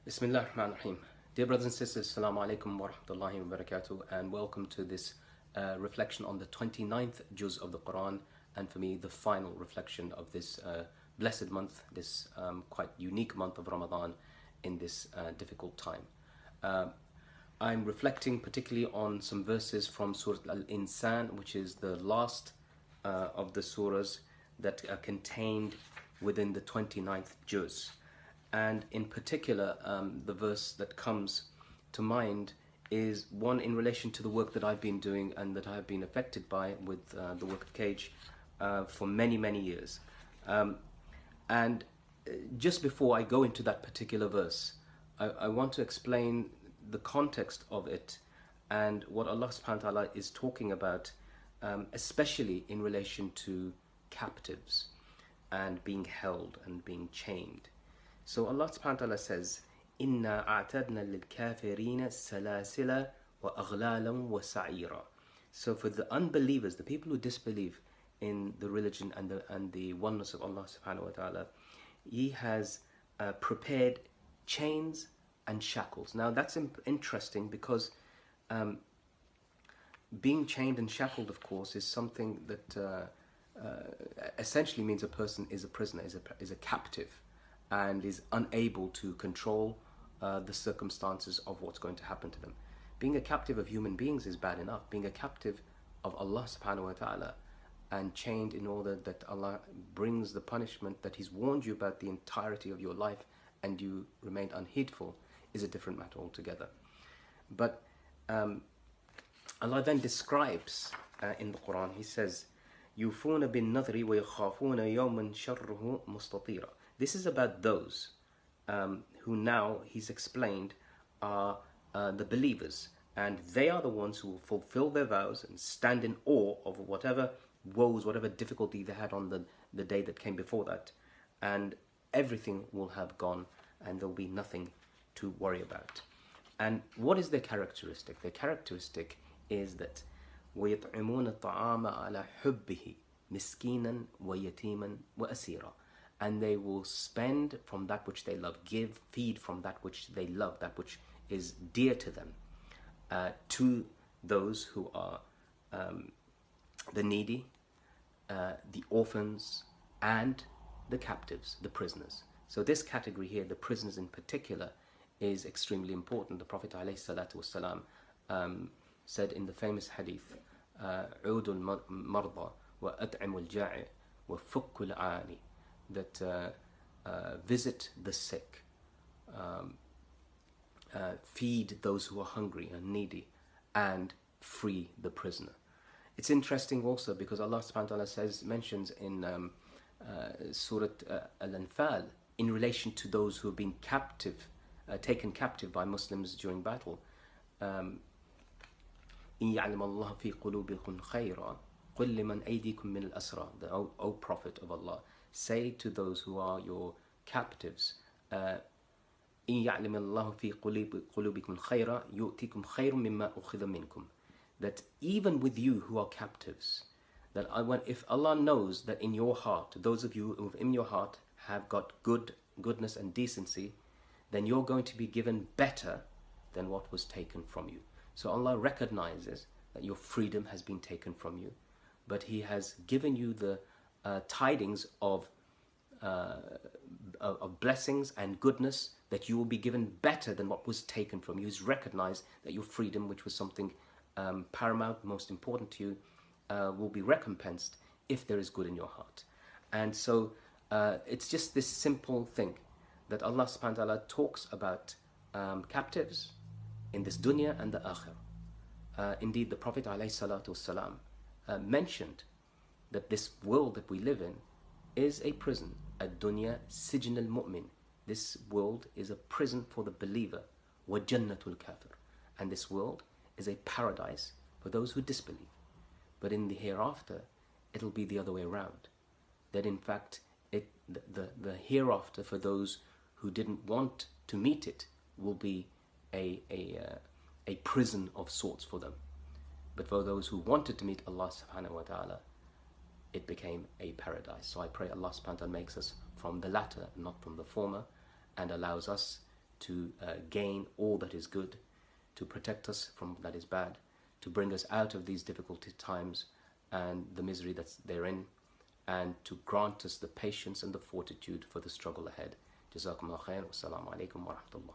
Bismillah ar-Rahman ar-Rahim. Dear brothers and sisters, Assalamu alaikum wa rahmatullahi wa barakatuh, and welcome to this reflection on the 29th juz of the Quran, and for me, the final reflection of this blessed month, this quite unique month of Ramadan in this difficult time. I'm reflecting particularly on some verses from Surah Al-Insan, which is the last of the surahs that are contained within the 29th juz. And in particular, the verse that comes to mind is one in relation to the work that I've been doing and that I've been affected by with the work of Cage for many, many years. And just before I go into that particular verse, I want to explain the context of it and what Allah subhanahu wa ta'ala is talking about, especially in relation to captives and being held and being chained. So Allah subhanahu wa ta'ala says, "Inna a'tadna lil kafirina salasila wa aghlalan wa sa'ira." So for the unbelievers, the people who disbelieve in the religion and the oneness of Allah subhanahu wa ta'ala, He has prepared chains and shackles. Now that's interesting because being chained and shackled, of course, is something that essentially means a person is a prisoner, is a captive, and is unable to control the circumstances of what's going to happen to them. Being a captive of human beings is bad enough. Being a captive of Allah subhanahu wa ta'ala and chained in order that Allah brings the punishment that He's warned you about the entirety of your life and you remained unheedful is a different matter altogether. But Allah then describes in the Quran, He says, يُوفُونَ بِالنَّذْرِ وَيَخَافُونَ يَوْمًا شَرُّهُ مُسْتَطِيرًا. This is about those who now, He's explained, are the believers. And they are the ones who will fulfill their vows and stand in awe of whatever woes, whatever difficulty they had on the day that came before that. And everything will have gone and there'll be nothing to worry about. And what is their characteristic? Their characteristic is that وَيَطْعِمُونَ الطَّعَامَ عَلَى حُبِّهِ مِسْكِينًا وَيَتِيمًا وَأَسِيرًا. And they will spend from that which they love, feed from that which they love, that which is dear to them, to those who are the needy, the orphans, and the captives, the prisoners. So this category here, the prisoners in particular, is extremely important. The Prophet ﷺ said in the famous hadith, عُودُ الْمَرْضَى وَأَطْعِمُ الْجَائِعِ وَفُكُّ الْعَانِ, that visit the sick, feed those who are hungry and needy, and free the prisoner. It's interesting also because Allah subhanahu wa ta'ala mentions in Surah Al-Anfal in relation to those who have been taken captive by Muslims during battle. إِن يَعْلَمَ اللَّهُ فِي قُلُوبِكُمْ خَيْرًا قُلْ لِمَنْ أَيْدِيكُمْ مِنَ الْأَسْرَى. O Prophet of Allah, say to those who are your captives, إِن يَعْلَمَ اللَّهُ فِي قُلُوبِكُمْ خَيْرًا يُؤْتِكُمْ خَيْرٌ مِمَّا أُخِذَ مِنْكُمْ. That even with you who are captives, that if Allah knows that in your heart, those of you who in your heart have got goodness and decency, then you're going to be given better than what was taken from you. So Allah recognizes that your freedom has been taken from you, but He has given you the tidings of blessings and goodness, that you will be given better than what was taken from you. He's recognized that your freedom, which was something paramount, most important to you, will be recompensed if there is good in your heart. And so it's just this simple thing that Allah subhanahu wa ta'ala talks about captives in this dunya and the akhirah. Indeed, the Prophet ﷺ mentioned that this world that we live in is a prison. Ad-dunya sijn al-mu'min. This world is a prison for the believer. Wa jannatul kafir. And this world is a paradise for those who disbelieve. But in the hereafter, it'll be the other way around. That in fact, the hereafter for those who didn't want to meet it will be a prison of sorts for them. But for those who wanted to meet Allah subhanahu wa ta'ala, it became a paradise. So I pray Allah subhanahu wa ta'ala makes us from the latter, not from the former, and allows us to gain all that is good, to protect us from that is bad, to bring us out of these difficult times and the misery that's therein, and to grant us the patience and the fortitude for the struggle ahead. Jazakumullah khair. Wassalamu alaikum wa rahmatullah.